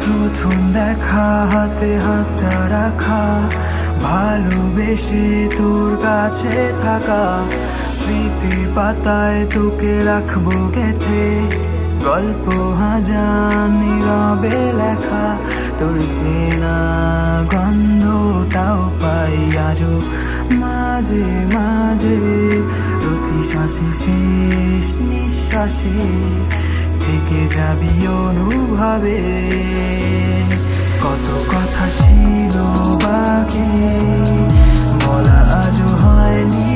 প্রথম দেখা হাতে হাতটা রাখা, ভালোবেসে তোর কাছে থাকা, স্মৃতির পাতায় তোকে রাখবো গেঁথে, গল্প হাজার নীরবে লেখা। তোর চেনা গন্ধটাও পাই আজও মাঝে মাঝে, প্রতি শ্বাসে শেষ নিঃশ্বাসে থেকে যাবি অনুভবে। কত কথা ছিল বাকি বলা আজও হয়নি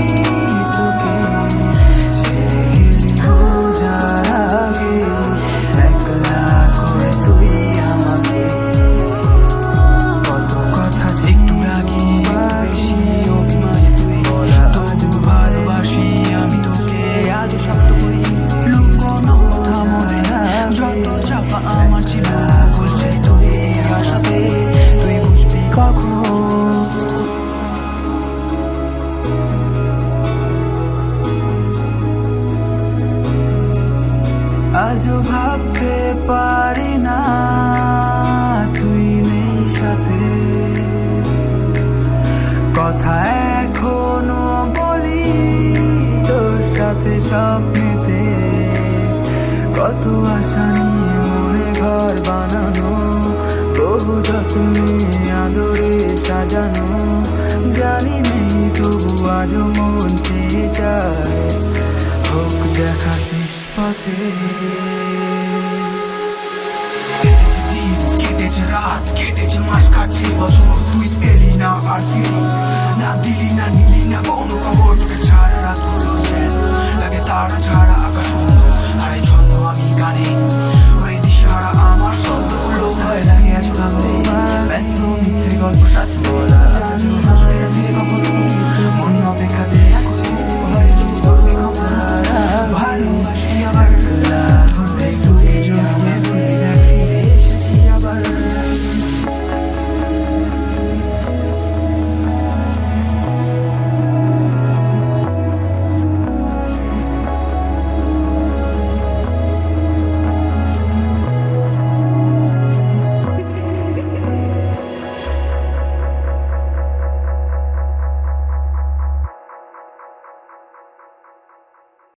তোকে, ছেড়ে গেলি বোঝার আগে একলা করে তুই আমাকে। কত কথা একটু রাগি বেশি অভিমানী তুই, বলা আজও ভালোবাসি আমি তোকে, আজও শব্দ করি লুকোনো কথা মনে, যত চাপা আমার ছিল বলছে তুই আশাতে, তুই বুঝবি কখন। আজও ভাবতে পারি না তুই নেই সাথে, কথা এখনো বলি তোর সাথে স্বপ্নেতে। কত আশা নিয়ে মনে ঘর বানানো, বহু যত্নে আদরে সাজানো, জানি নেই তবু আজও মন চেয়ে যায় হোক দেখা শেষ পথে। কেটেছে দিন কেটেছে রাত কেটেছে মাস কাটছে বছর, তুই এলি না আর ফিরি না, দিলি না নিলি না কোনো খবর। তোকে ছাড়া রাত গুলো যেন লাগে তারা ছাড়া আকাশ শূন্য, আর এই ছন্দ আমি গানে